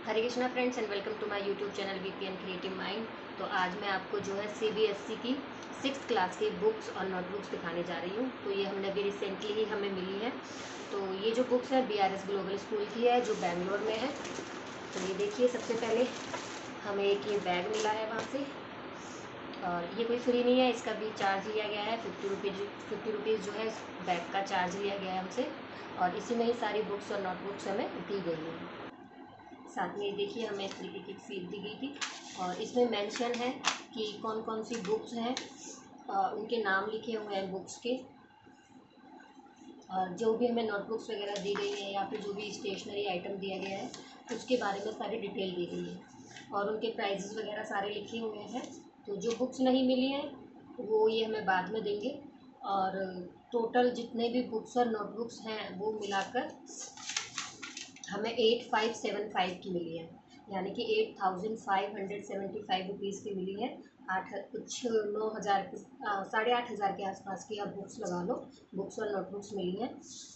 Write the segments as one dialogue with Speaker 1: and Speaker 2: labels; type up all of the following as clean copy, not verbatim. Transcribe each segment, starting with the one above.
Speaker 1: Hare Krishna friends and welcome to my YouTube channel VPN creative mind. तो आज मैं आपको जो है सीबीएसई की 6th क्लास की बुक्स और नोटबुक्स दिखाने जा रही हूँ। तो ये हमने अभी रिसेंटली ही हमें मिली है। तो ये जो बुक्स है बीआरएस ग्लोबल स्कूल की है जो बेंगलोर में है। तो ये देखिए, सबसे पहले हमें एक ये बैग मिला है वहाँ से, और ये कोई फ्री नहीं है, इसका भी चार्ज लिया गया है। 50 रुपीज़ जो है इस बैग का चार्ज लिया गया है हमसे, और इसी में ही सारी बुक्स और नोटबुक्स हमें दी गई है। साथ में देखिए हमें इस तरीके की सीट दी गई थी, और इसमें मेंशन है कि कौन कौन सी बुक्स हैं, उनके नाम लिखे हुए हैं बुक्स के, और जो भी हमें नोटबुक्स वगैरह दी गई है या फिर जो भी स्टेशनरी आइटम दिया गया है उसके बारे में सारी डिटेल दी गई है, और उनके प्राइजेस वगैरह सारे लिखे हुए हैं। तो जो बुक्स नहीं मिली हैं वो ये हमें बाद में देंगे, और टोटल जितने भी बुक्स और नोटबुक्स हैं वो मिलाकर हमें 8575 की मिली है, यानी कि 8575 रुपीज़ की मिली है। आठ कुछ 9,000 के 8,500 के आसपास की आप बुक्स लगा लो, बुक्स और नोटबुक्स मिली हैं।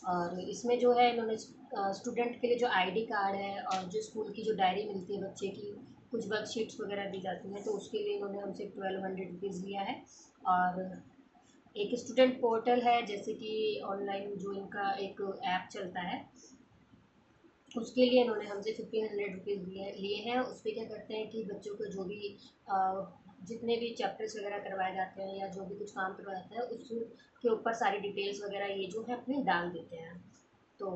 Speaker 1: और इसमें जो है इन्होंने स्टूडेंट के लिए जो आईडी कार्ड है और जो स्कूल की जो डायरी मिलती है बच्चे की, कुछ वर्कशीट्स वगैरह दी जाती हैं, तो उसके लिए इन्होंने हमसे 1200 रुपीज़ लिया है। और एक स्टूडेंट पोर्टल है, जैसे कि ऑनलाइन जो इनका एक ऐप चलता है, उसके लिए इन्होंने हमसे 1500 रुपीज़ लिए हैं। उस पर क्या करते हैं कि बच्चों को जो भी जितने भी चैप्टर्स वगैरह करवाए जाते हैं या जो भी कुछ काम करवाया जाता है उसके ऊपर सारी डिटेल्स वगैरह ये जो है अपनी डाल देते हैं। तो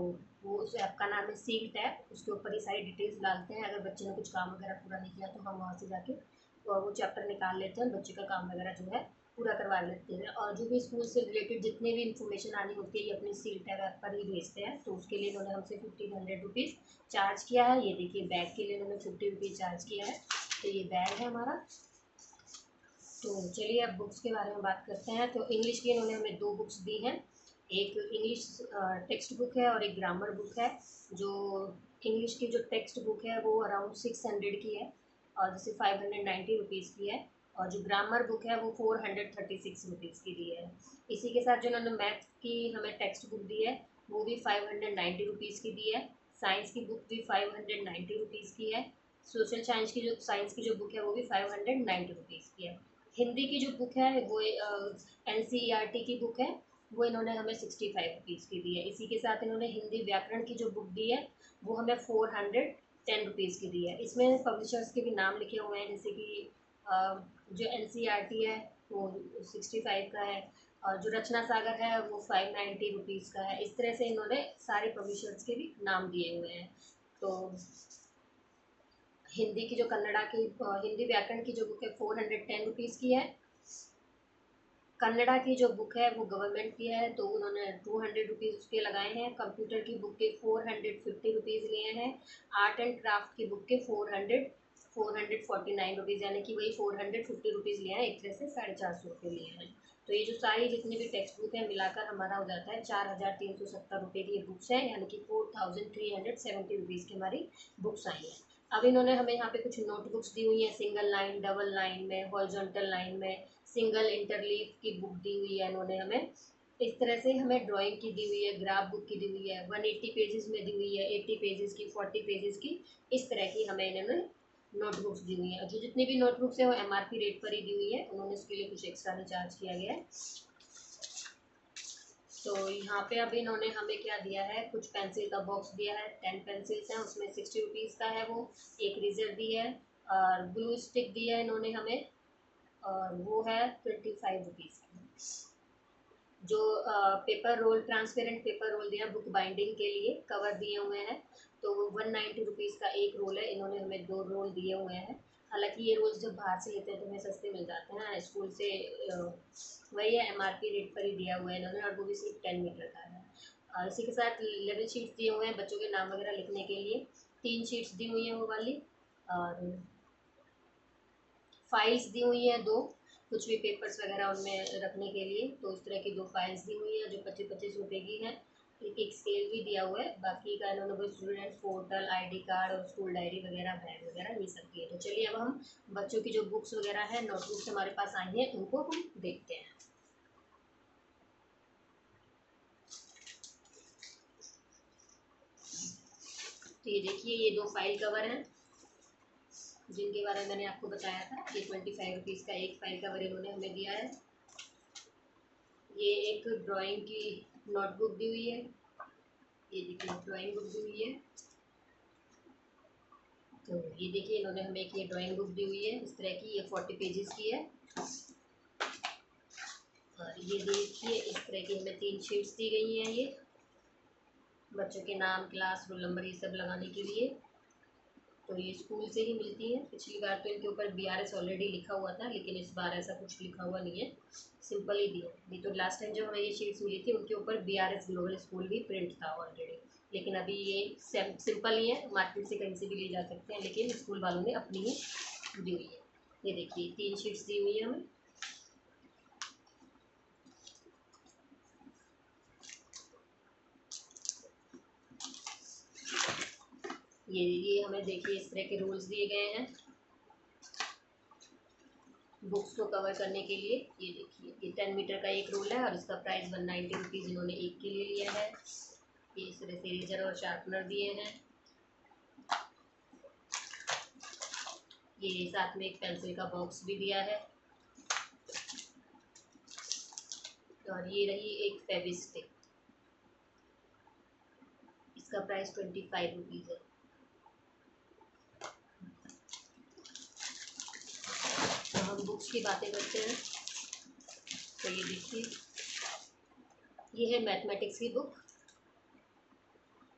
Speaker 1: वो उस ऐप का नाम है सील्ड ऐप, उसके ऊपर ये सारी डिटेल्स डालते हैं। अगर बच्चे ने कुछ काम वगैरह पूरा नहीं किया तो हम वहाँ से जाके वो चैप्टर निकाल लेते हैं, बच्चे का काम वगैरह जो है पूरा करवा लेते हैं। और जो भी स्कूल से रिलेटेड जितने भी इन्फॉर्मेशन आनी होती है ये अपनी सील्ड ऐप पर ही भेजते हैं। तो उसके लिए इन्होंने हमसे 1500 रुपीज़ चार्ज किया है। ये देखिए, बैग के लिए इन्होंने 50 रुपीज़ चार्ज किया है। तो ये बैग है हमारा। तो चलिए अब बुक्स के बारे में बात करते हैं। तो इंग्लिश की इन्होंने हमें 2 बुक्स दी हैं, एक इंग्लिश टेक्स्ट बुक है और एक ग्रामर बुक है। जो इंग्लिश की जो टेक्स्ट बुक है वो अराउंड 600 की है, और जैसे 590 रुपीज़ की है। और जो ग्रामर बुक है वो 436 रुपीज़ की दी है। इसी के साथ जो इन्होंने मैथ की हमें टेक्स्ट बुक दी है वो भी 590 रुपीज़ की दी है। साइंस की बुक भी 590 रुपीज़ की है। सोशल साइंस की जो बुक है वो भी 590 रुपीज़ की है। हिंदी की जो बुक है वो एनसीईआरटी की बुक है, वो इन्होंने हमें 65 रुपीज़ की दी है। इसी के साथ इन्होंने हिंदी व्याकरण की जो बुक दी है वो हमें 410 रुपीज़ की दी है। इसमें पब्लिशर्स के भी नाम लिखे हुए हैं, जैसे कि जो एनसीईआरटी है वो 65 का है, और जो रचना सागर है वो 590 रुपीज़ का है। इस तरह से इन्होंने सारे पब्लिशर्स के भी नाम दिए हुए हैं। तो हिंदी की जो कन्नड़ा की हिंदी व्याकरण की जो बुक है 410 रुपीज़ की है। कन्नड़ा की जो बुक है वो गवर्नमेंट की है, तो उन्होंने 200 रुपीज़ उसके लगाए हैं। कंप्यूटर की बुक के 450 रुपीज़ लिए हैं। आर्ट एंड क्राफ्ट की बुक के 449 रुपीज़, यानी कि वही 450 रुपीज़ लिए हैं। एक तरह से 450 रुपये लिए हैं। तो ये जो सारी जितनी भी टेक्स्ट बुक है मिलाकर हमारा हो जाता है 4,370 रुपये की ये बुक्स हैं, यानी कि 4,370 रुपीज़ की हमारी बुक्स आई हैं। अब इन्होंने हमें यहाँ पे कुछ नोटबुक्स दी हुई हैं, सिंगल लाइन, डबल लाइन में, हॉरिजॉन्टल लाइन में, सिंगल इंटरलीफ की बुक दी हुई है इन्होंने हमें। इस तरह से हमें ड्राइंग की दी हुई है, ग्राफ बुक की दी हुई है, 180 पेजेस में दी हुई है, 80 पेजेस की, 40 पेजेस की, इस तरह की हमें इन्होंने नोटबुक्स दी हुई है। जो जितनी भी नोटबुक्स है वो एमआरपी रेट पर ही दी हुई है, उन्होंने उसके लिए कुछ एक्स्ट्रा नहीं चार्ज किया गया है। तो यहाँ पे अभी इन्होंने हमें क्या दिया है, कुछ पेंसिल का बॉक्स दिया है, 10 पेंसिल्स हैं, उसमें 60 रुपीज़ का है वो। एक रीजर दी है, और ग्लू स्टिक दी है इन्होंने हमें, और वो है 25 रुपीज़ की। जो paper roll, transparent paper roll दिया बुक बाइंडिंग के लिए, कवर दिए हुए हैं, तो वो 190 रुपीज़ का एक रोल है। इन्होंने हमें 2 रोल दिए हुए हैं। हालांकि ये रोल्स जब बाहर से लेते हैं तो हमें सस्ते मिल जाते हैं, स्कूल से वही है, एमआरपी रेट पर ही दिया हुआ है इन्होंने, और वो भी सिर्फ 10 मीटर का है। और इसी के साथ लेवल शीट्स दिए हुए हैं बच्चों के नाम वगैरह लिखने के लिए, 3 शीट्स दी हुई हैं वो वाली। और फाइल्स दी हुई हैं 2, कुछ भी पेपर्स वगैरह उनमें रखने के लिए। तो इस तरह की 2 फाइल्स दी हुई हैं जो 25-25 रुपये की हैं। एक स्केल भी दिया हुआ है। बाकी का इन्होंने वो स्टूडेंट पोर्टल, आईडी कार्ड और स्कूल डायरी वगैरह, बैग वगैरह ये सब दिए। तो चलिए अब हम बच्चों की जो बुक्स वगैरह है, नोटबुक्स हमारे पास आई हैं, उनको हम देखते हैं। तो ये देखिए, ये 2 फाइल कवर हैं, जिनके बारे में मैंने आपको बताया था। ये 25 रुपीज़ का एक फाइल कवर इन्होंने हमें दिया है। ये एक ड्राइंग की नोटबुक दी हुई है, ये देखिए ड्राइंग बुक दी हुई है। तो ये देखिए इन्होंने हमें एक ये ड्राइंग बुक दी हुई है इस तरह की, ये 40 पेजेस की है। और ये देखिए इस तरह की हमें 3 शीट्स दी गई हैं, ये बच्चों के नाम, क्लास, रोल नंबर ये सब लगाने के लिए। तो ये स्कूल से ही मिलती हैं। पिछली बार तो इनके ऊपर BRS ऑलरेडी लिखा हुआ था, लेकिन इस बार ऐसा कुछ लिखा हुआ नहीं है, सिंपल ही दिया। नहीं तो लास्ट टाइम जब हमें ये शीट्स मिली थी उनके ऊपर BRS ग्लोबल स्कूल भी प्रिंट था ऑलरेडी, लेकिन अभी ये सिंपल ही है, मार्केट से कहीं से भी ले जा सकते हैं, लेकिन स्कूल वालों ने अपनी ही दी हुई है। ये देखिए 3 शीट्स दी हुई है हमें। ये हमें देखिए इस तरह के रूल्स दिए गए हैं बुक्स को कवर करने के लिए। ये देखिए ये 10 मीटर का एक रोल है और इसका प्राइस 190 रुपीज़ इन्होंने एक के लिए लिया है। ये इस तरह से इरेजर और शार्पनर दिए हैं। ये साथ में एक पेंसिल का बॉक्स भी दिया है। और ये रही एक फेविस्टिक, इसका प्राइस 25 रुपीज़ है। तो हम बुक्स की बातें करते हैं। तो ये देखिए ये है मैथमेटिक्स की बुक,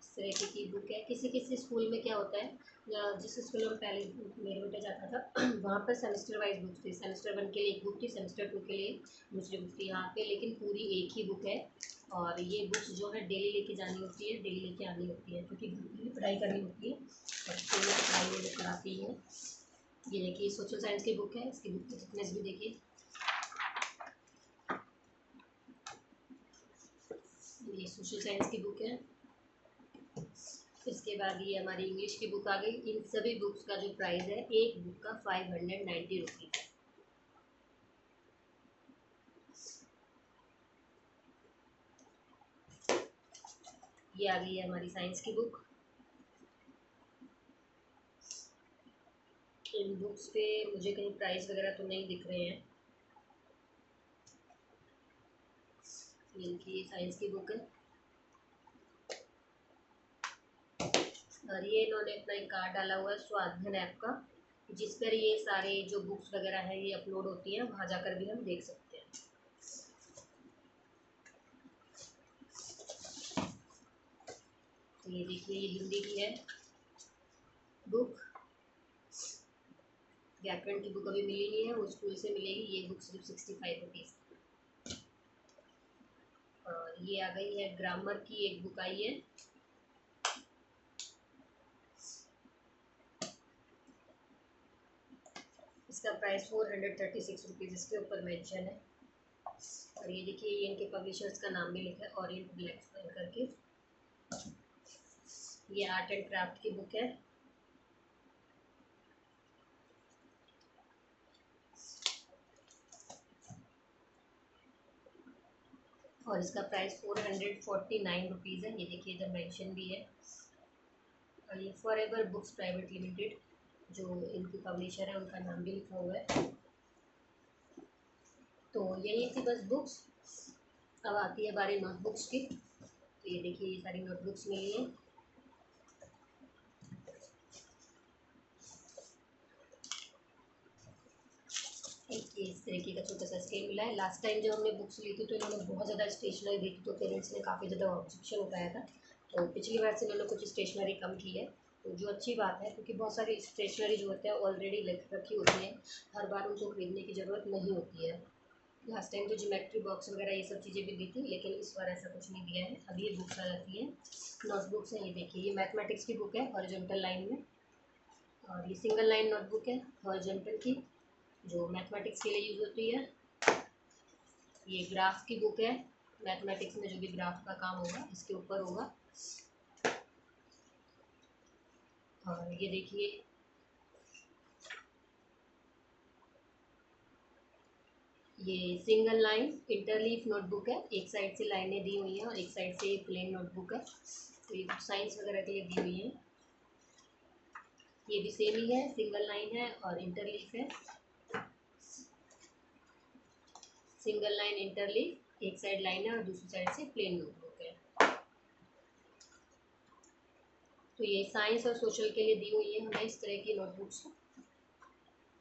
Speaker 1: इस तरह की बुक है। किसी किसी स्कूल में क्या होता है, जिस स्कूल में पहले मेरा बेटा जाता था वहाँ पर सेमेस्टर वाइज बुक्स थी। सेमेस्टर 1 के लिए एक बुक थी, सेमेस्टर 2 के लिए दूसरी बुक थी। यहाँ पे लेकिन पूरी एक ही बुक है। और ये बुक्स जो है डेली लेके जानी होती है, डेली लेके आनी होती है, क्योंकि डेली पढ़ाई करनी होती है और स्कूल में पढ़ाई वो लोग कराती है। ये देखिए सोशल साइंस की बुक है, इसकी बुक की थिकनेस भी देखिए। ये सोशल साइंस की बुक है। इसके बाद ये हमारी इंग्लिश की बुक आ गई। इन सभी बुक्स का जो प्राइस है एक बुक का 590 रुपीज़ है। ये आ गई है हमारी साइंस की बुक। इन बुक्स पे मुझे कहीं प्राइस वगैरह तो नहीं दिख रहे हैं। इनकी साइंस की बुक है। और ये इन्होंने अपना एक कार्ड डाला हुआ है स्वाधन ऐप का, जिस पर ये सारे जो बुक्स वगैरह हैं ये अपलोड होती हैं, वहाँ जाकर भी हम देख सकते हैं। तो ये देखिए ये हिंदी की है बुक। व्याकरण की बुक अभी मिली नहीं है, वो स्कूल से मिलेगी। ये बुक सिर्फ 65 रुपीज़। और ये आ गई है ग्रामर की एक बुक आई है, इसका प्राइस 436 रुपीज़ इसके ऊपर मेंशन है। और ये देखिए ये इनके पब्लिशर्स का नाम भी लिखा है, ओरिएंट ब्लैक स्क्वायर करके। ये आर्ट एंड क्राफ्ट की बुक है। और इसका प्राइस 449 रुपीज़ है। ये देखिए इधर मेंशन भी है। और ये फॉरएवर बुक्स प्राइवेट लिमिटेड जो इनकी पब्लिशर है उनका नाम भी लिखा हुआ है। तो यही थी बस बुक्स। अब आती है बारी नोटबुक्स की। तो ये देखिए ये सारी नोटबुक्स मिली हैं। एक ये इस तरीके का छोटा सा स्केल मिला है। लास्ट टाइम जब हमने बुक्स ली थी तो इन्होंने बहुत ज़्यादा स्टेशनरी दी थी, तो पेरेंट्स ने काफ़ी ज़्यादा ऑब्जेक्शन उठाया था। तो पिछली बार से इन्होंने कुछ स्टेशनरी कम की है, तो जो अच्छी बात है, क्योंकि बहुत सारी स्टेशनरी जो होती है ऑलरेडी रखी होती है, हर बार उनको खरीदने की ज़रूरत नहीं होती है। लास्ट टाइम तो ज्योमेट्री बॉक्स वगैरह ये सब चीज़ें भी दी थी, लेकिन इस बार ऐसा कुछ नहीं दिया है। अब ये बुक्स आ जाती हैं नोटबुक्स हैं। ये देखिए ये मैथमेटिक्स की बुक है हॉरिजॉन्टल लाइन में, और ये सिंगल लाइन नोटबुक है हॉरिजॉन्टल की, जो मैथमेटिक्स के लिए यूज़ होती है। ये ग्राफ की बुक है, मैथमेटिक्स में जो भी ग्राफ का काम होगा इसके ऊपर होगा। और ये देखिए ये सिंगल लाइन इंटरलीफ नोटबुक है। एक साइड से लाइनें दी हुई हैं और एक साइड से प्लेन नोटबुक है। तो ये साइंस वगैरह के लिए दी हुई है। ये भी सेम ही है, सिंगल लाइन है और इंटरलीफ है। सिंगल लाइन इंटरलीफ, एक साइड लाइन है और दूसरी साइड से प्लेन नोटबुक है। तो ये साइंस और सोशल के लिए दी हुई है हमें इस तरह की नोटबुक्स।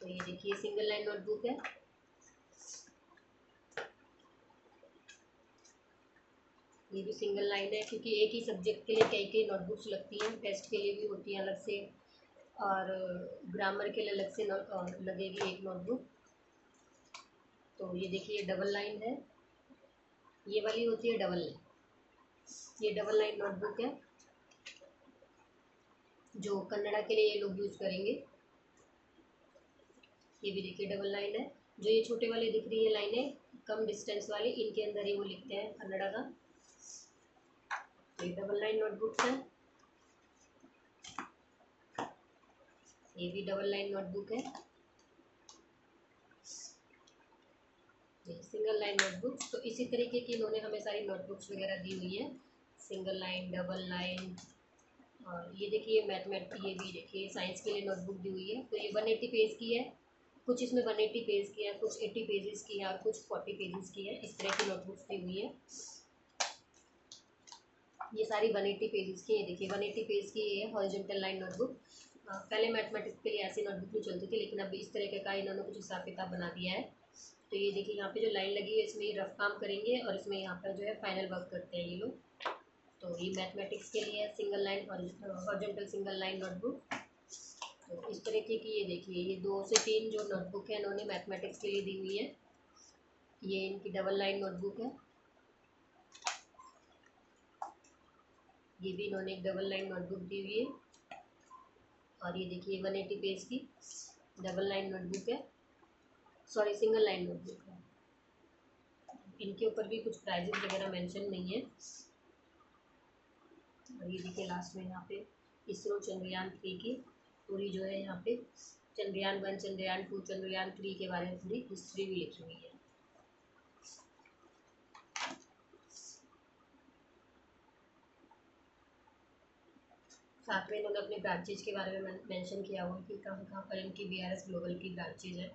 Speaker 1: तो ये देखिए सिंगल लाइन नोटबुक है। ये भी सिंगल लाइन है, क्योंकि एक ही सब्जेक्ट के लिए कई कई नोटबुक्स लगती हैं, टेस्ट के लिए भी होती हैं अलग से और ग्रामर के लिए अलग से लगेगी एक नोटबुक। तो ये देखिए डबल लाइन है, ये वाली होती है डबल लाइन। ये डबल लाइन नोटबुक है जो कन्नड़ा के लिए ये लोग यूज़ करेंगे। ये भी देखिए डबल लाइन है। जो ये छोटे वाले दिख रही है लाइनें कम डिस्टेंस वाली, इनके अंदर ही वो लिखते हैं कन्नड़ा का। ये डबल लाइन नोटबुक्स है। ये भी डबल लाइन नोटबुक है। ये सिंगल लाइन नोटबुक। तो इसी तरीके की इन्होंने हमें सारी नोटबुक्स वगैरह दी हुई है, सिंगल लाइन, डबल लाइन। और ये देखिए मैथमेटिक्स, ये भी देखिए साइंस के लिए नोटबुक दी हुई है। तो ये 180 पेज की है, कुछ इसमें 180 पेज की है, कुछ 80 पेजेस की है और कुछ 40 पेजेस की है। इस तरह की नोटबुक्स दी हुई है। ये सारी 180 पेजेस की है। देखिए 180 पेज की ये है हॉरिजॉन्टल लाइन नोटबुक। पहले मैथमेटिक्स के लिए ऐसी नोटबुक नहीं चलती थी, लेकिन अब इस तरह का इन्होंने कुछ हिसाब किताब बना दिया है। तो ये देखिए यहाँ पे जो लाइन लगी है इसमें ये रफ काम करेंगे और इसमें यहाँ पर जो है फाइनल वर्क करते हैं ये लोग। तो ये मैथमेटिक्स के लिए single line horizontal single line notebook. तो इस तरीके की ये देखिए ये 2 से 3 जो नोटबुक है इन्होंने मैथमेटिक्स के लिए दी हुई है। ये इनकी डबल लाइन नोटबुक है। ये भी इन्होंने एक डबल लाइन नोटबुक दी हुई है। और ये देखिए 180 पेज की डबल लाइन नोटबुक है, सॉरी सिंगल लाइन नोटबुक है। इनके ऊपर भी कुछ प्राइजेस वगैरह मेंशन नहीं है। और ये देखिए लास्ट में यहाँ पे इसरो चंद्रयान 3 की पूरी जो है यहाँ पे चंद्रयान 1, चंद्रयान 2, चंद्रयान 3 के बारे में पूरी हिस्ट्री भी लिखी हुई है। साथ में इन्होंने अपने ब्रांचेज के बारे में मेंशन किया हुआ कि कहाँ कहाँ पर इनकी BRS ग्लोबल की ब्रांचेज है।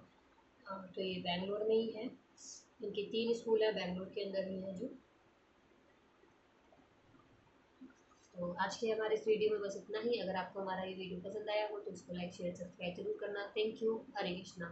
Speaker 1: तो ये बेंगलोर में ही है, इनके 3 स्कूल है बेंगलोर के अंदर ही है जो। तो आज के हमारे इस वीडियो में बस इतना ही। अगर आपको हमारा ये वीडियो पसंद आया हो तो उसको लाइक शेयर सब्सक्राइब जरूर करना। Thank you. हरे कृष्णा।